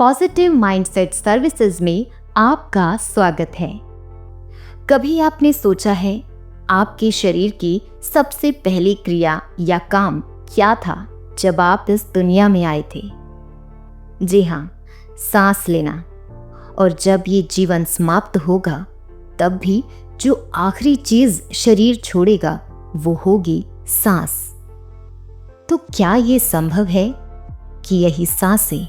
Positive mindset services में आपका स्वागत है। कभी आपने सोचा है आपके शरीर की सबसे पहली क्रिया या काम क्या था जब आप इस दुनिया में आए थे? जी हाँ, सांस लेना। और जब ये जीवन समाप्त होगा तब भी जो आखिरी चीज शरीर छोड़ेगा वो होगी सांस। तो क्या ये संभव है कि यही सांसें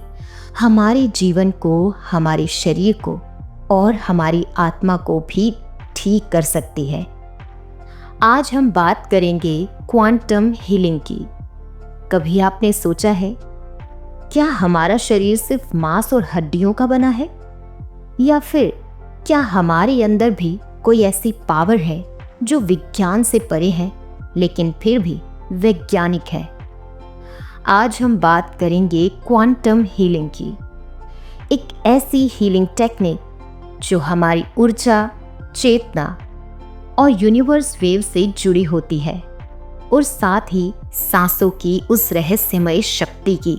हमारे जीवन को, हमारे शरीर को और हमारी आत्मा को भी ठीक कर सकती है? आज हम बात करेंगे क्वांटम हीलिंग की। कभी आपने सोचा है क्या हमारा शरीर सिर्फ मांस और हड्डियों का बना है, या फिर क्या हमारे अंदर भी कोई ऐसी पावर है जो विज्ञान से परे है लेकिन फिर भी वैज्ञानिक है? आज हम बात करेंगे क्वांटम हीलिंग की, एक ऐसी हीलिंग टेक्निक जो हमारी ऊर्जा, चेतना और यूनिवर्स वेव से जुड़ी होती है और साथ ही सांसों की उस रहस्यमय शक्ति की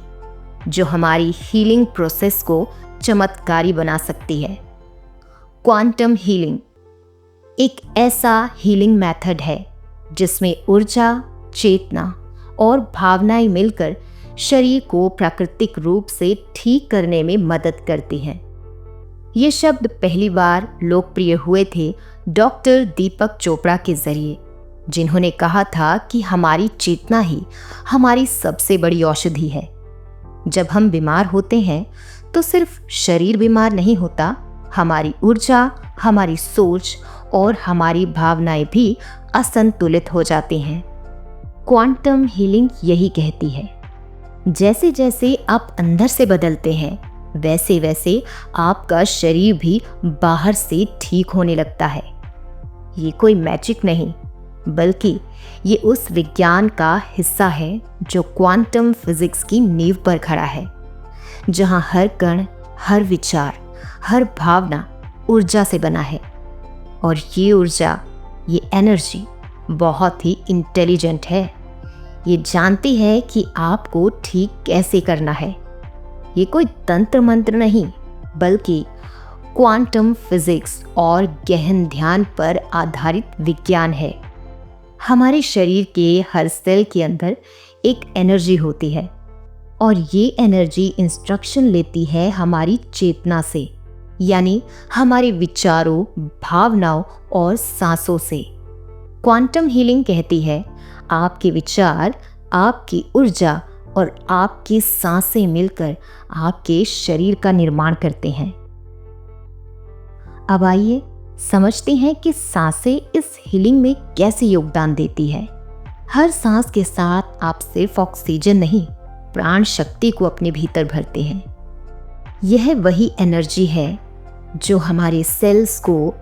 जो हमारी हीलिंग प्रोसेस को चमत्कारी बना सकती है। क्वांटम हीलिंग एक ऐसा हीलिंग मेथड है जिसमें ऊर्जा, चेतना और भावनाएं मिलकर शरीर को प्राकृतिक रूप से ठीक करने में मदद करती हैं। ये शब्द पहली बार लोकप्रिय हुए थे डॉक्टर दीपक चोपड़ा के जरिए, जिन्होंने कहा था कि हमारी चेतना ही हमारी सबसे बड़ी औषधि है। जब हम बीमार होते हैं तो सिर्फ शरीर बीमार नहीं होता, हमारी ऊर्जा, हमारी सोच और हमारी भावनाएं भी असंतुलित हो जाती हैं। क्वांटम हीलिंग यही कहती है, जैसे जैसे आप अंदर से बदलते हैं वैसे वैसे आपका शरीर भी बाहर से ठीक होने लगता है। ये कोई मैजिक नहीं, बल्कि ये उस विज्ञान का हिस्सा है जो क्वांटम फिजिक्स की नींव पर खड़ा है, जहाँ हर कण, हर विचार, हर भावना ऊर्जा से बना है। और ये ऊर्जा, ये एनर्जी बहुत ही इंटेलिजेंट है। ये जानती है कि आपको ठीक कैसे करना है। ये कोई तंत्र मंत्र नहीं, बल्कि क्वांटम फिजिक्स और गहन ध्यान पर आधारित विज्ञान है। हमारे शरीर के हर सेल के अंदर एक एनर्जी होती है और ये एनर्जी इंस्ट्रक्शन लेती है हमारी चेतना से, यानी हमारे विचारों, भावनाओं और सांसों से। क्वांटम हीलिंग कहती है आपके विचार, आपकी ऊर्जा और आपकी सांसें मिलकर आपके शरीर का निर्माण करते हैं। अब आइए समझते हैं कि सांसें इस हीलिंग में कैसे योगदान देती है। हर सांस के साथ आप सिर्फ ऑक्सीजन नहीं, प्राण शक्ति को अपने भीतर भरते हैं। यह वही एनर्जी है जो हमारे सेल्स को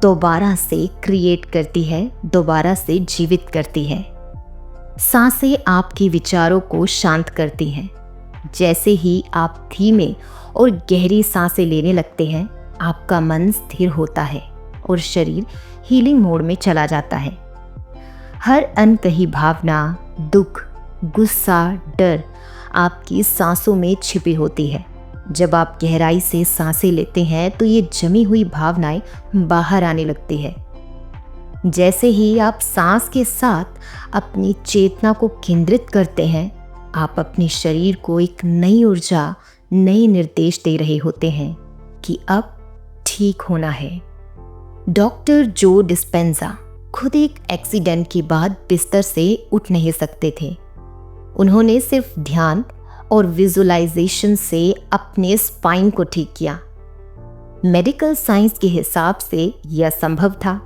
दोबारा से क्रिएट करती है, दोबारा से जीवित करती है। सांसें आपके विचारों को शांत करती हैं। जैसे ही आप धीमे और गहरी सांसें लेने लगते हैं, आपका मन स्थिर होता है और शरीर हीलिंग मोड में चला जाता है। हर अनकही भावना, दुख, गुस्सा, डर आपकी सांसों में छिपी होती है। जब आप गहराई से सांसें लेते हैं तो ये जमी हुई भावनाएं बाहर आने लगती है। जैसे ही आप सांस के साथ अपनी चेतना को केंद्रित करते हैं, आप अपने शरीर को एक नई ऊर्जा, नए निर्देश दे रहे होते हैं कि अब ठीक होना है। डॉक्टर जो डिस्पेंजा खुद एक एक्सीडेंट के बाद बिस्तर से उठ नहीं सकते थे। उन्होंने सिर्फ ध्यान और विजुअलाइजेशन से अपने स्पाइन को ठीक किया। मेडिकल साइंस के हिसाब से यह संभव था,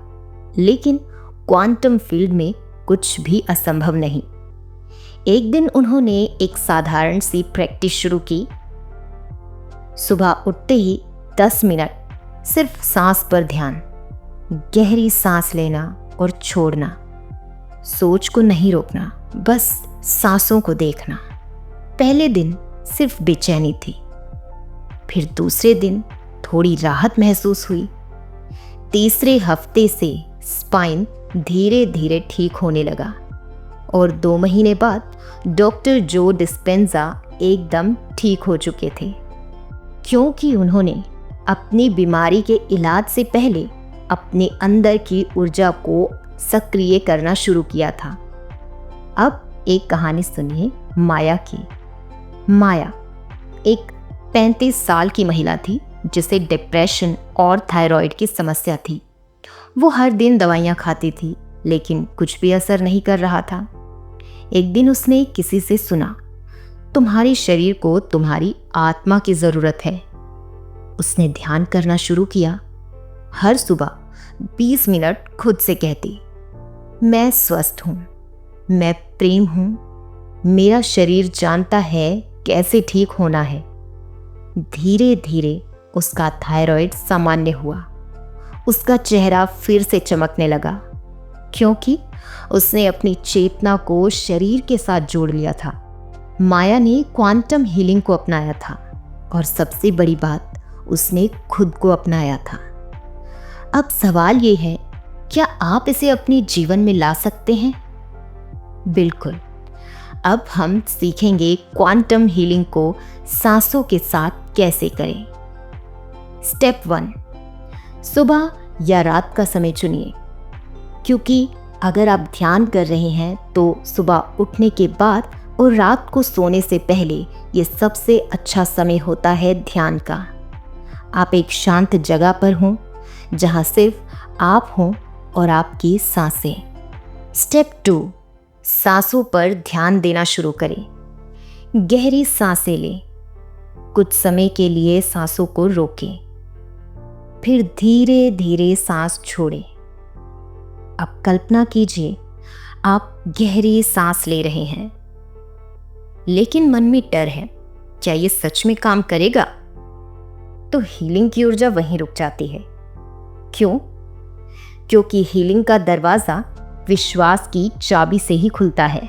लेकिन क्वांटम फील्ड में कुछ भी असंभव नहीं। एक दिन उन्होंने एक साधारण सी प्रैक्टिस शुरू की। सुबह उठते ही 10 मिनट सिर्फ सांस पर ध्यान, गहरी सांस लेना और छोड़ना, सोच को नहीं रोकना, बस सांसों को देखना। पहले दिन सिर्फ बेचैनी थी, फिर दूसरे दिन थोड़ी राहत महसूस हुई। तीसरे हफ्ते से स्पाइन धीरे धीरे ठीक होने लगा और 2 महीने बाद डॉक्टर जो डिस्पेंजा एकदम ठीक हो चुके थे। क्योंकि उन्होंने अपनी बीमारी के इलाज से पहले अपने अंदर की ऊर्जा को सक्रिय करना शुरू किया था। अब एक कहानी सुनिए माया की। माया एक 35 साल की महिला थी जिसे डिप्रेशन और थायराइड की समस्या थी। वो हर दिन दवाइयाँ खाती थी लेकिन कुछ भी असर नहीं कर रहा था। एक दिन उसने किसी से सुना, तुम्हारे शरीर को तुम्हारी आत्मा की ज़रूरत है। उसने ध्यान करना शुरू किया। हर सुबह 20 मिनट खुद से कहती, मैं स्वस्थ हूँ, मैं प्रेम हूँ, मेरा शरीर जानता है कैसे ठीक होना है। धीरे धीरे उसका थायराइड सामान्य हुआ। उसका चेहरा फिर से चमकने लगा क्योंकि उसने अपनी चेतना को शरीर के साथ जोड़ लिया था। माया ने क्वांटम हीलिंग को अपनाया था और सबसे बड़ी बात, उसने खुद को अपनाया था। अब सवाल ये है, क्या आप इसे अपने जीवन में ला सकते हैं? बिल्कुल। अब हम सीखेंगे क्वांटम हीलिंग को सांसों के साथ कैसे करें। स्टेप 1, सुबह या रात का समय चुनिए, क्योंकि अगर आप ध्यान कर रहे हैं तो सुबह उठने के बाद और रात को सोने से पहले ये सबसे अच्छा समय होता है ध्यान का। आप एक शांत जगह पर हों जहां सिर्फ आप हों और आपकी सांसें। स्टेप 2, सांसों पर ध्यान देना शुरू करें। गहरी सांसें लें। कुछ समय के लिए सांसों को रोकें, फिर धीरे धीरे सांस छोड़ें। अब कल्पना कीजिए आप गहरी सांस ले रहे हैं, लेकिन मन में डर है, क्या ये सच में काम करेगा? तो हीलिंग की ऊर्जा वहीं रुक जाती है। क्यों? क्योंकि हीलिंग का दरवाजा विश्वास की चाबी से ही खुलता है।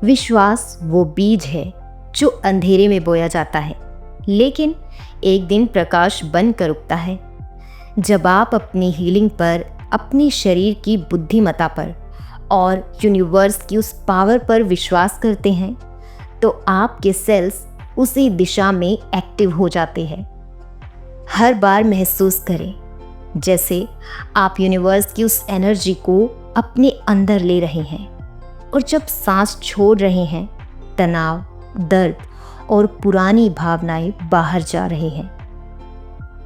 विश्वास वो बीज है जो अंधेरे में बोया जाता है, लेकिन एक दिन प्रकाश बनकर उगता है। जब आप अपनी हीलिंग पर, अपने शरीर की बुद्धिमत्ता पर और यूनिवर्स की उस पावर पर विश्वास करते हैं, तो आपके सेल्स उसी दिशा में एक्टिव हो जाते हैं। हर बार महसूस करें जैसे आप यूनिवर्स की उस एनर्जी को अपने अंदर ले रहे हैं, और जब सांस छोड़ रहे हैं, तनाव, दर्द और पुरानी भावनाएं बाहर जा रहे हैं।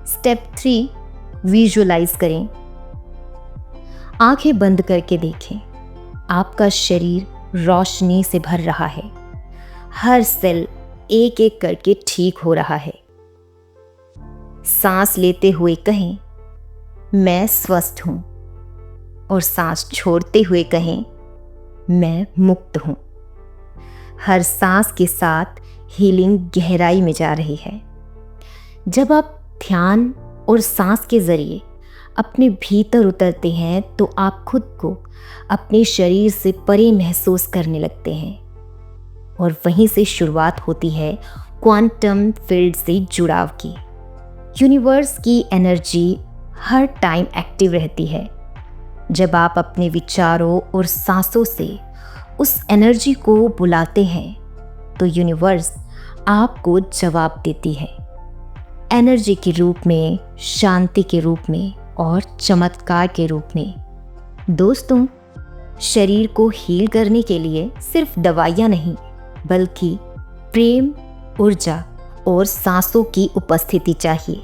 स्टेप 3, विजुअलाइज करें। आंखें बंद करके देखें, आपका शरीर रोशनी से भर रहा है। हर सेल एक एक करके ठीक हो रहा है। सांस लेते हुए कहें, मैं स्वस्थ हूं, और सांस छोड़ते हुए कहें, मैं मुक्त हूं। हर सांस के साथ हीलिंग गहराई में जा रही है। जब आप ध्यान और सांस के जरिए अपने भीतर उतरते हैं तो आप खुद को अपने शरीर से परे महसूस करने लगते हैं, और वहीं से शुरुआत होती है क्वांटम फील्ड से जुड़ाव की। यूनिवर्स की एनर्जी हर टाइम एक्टिव रहती है। जब आप अपने विचारों और सांसों से उस एनर्जी को बुलाते हैं तो यूनिवर्स आपको जवाब देती है, एनर्जी के रूप में, शांति के रूप में और चमत्कार के रूप में। दोस्तों, शरीर को हील करने के लिए सिर्फ दवाइयाँ नहीं, बल्कि प्रेम, ऊर्जा और सांसों की उपस्थिति चाहिए।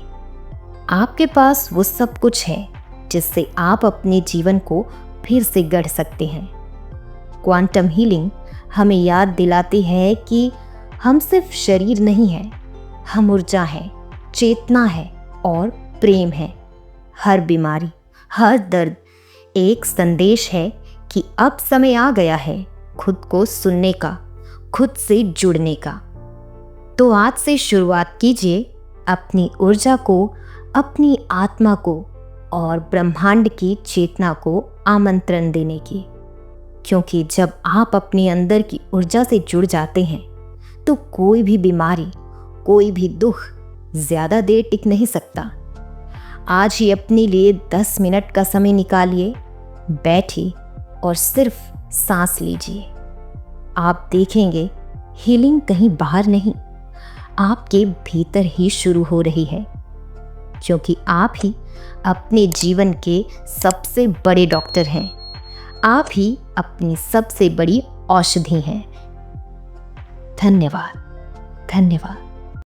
आपके पास वो सब कुछ है जिससे आप अपने जीवन को फिर से गढ़ सकते हैं। क्वांटम हीलिंग हमें याद दिलाती है कि हम सिर्फ शरीर नहीं हैं, हम ऊर्जा हैं, चेतना है और प्रेम है। हर बीमारी, हर दर्द एक संदेश है कि अब समय आ गया है खुद को सुनने का, खुद से जुड़ने का। तो आज से शुरुआत कीजिए अपनी ऊर्जा को, अपनी आत्मा को और ब्रह्मांड की चेतना को आमंत्रण देने की, क्योंकि जब आप अपने अंदर की ऊर्जा से जुड़ जाते हैं तो कोई भी बीमारी, कोई भी दुख ज़्यादा देर टिक नहीं सकता। आज ही अपने लिए 10 मिनट का समय निकालिए, बैठिए और सिर्फ सांस लीजिए। आप देखेंगे हीलिंग कहीं बाहर नहीं, आपके भीतर ही शुरू हो रही है, क्योंकि आप ही अपने जीवन के सबसे बड़े डॉक्टर हैं। आप ही अपनी सबसे बड़ी औषधि हैं। धन्यवाद, धन्यवाद।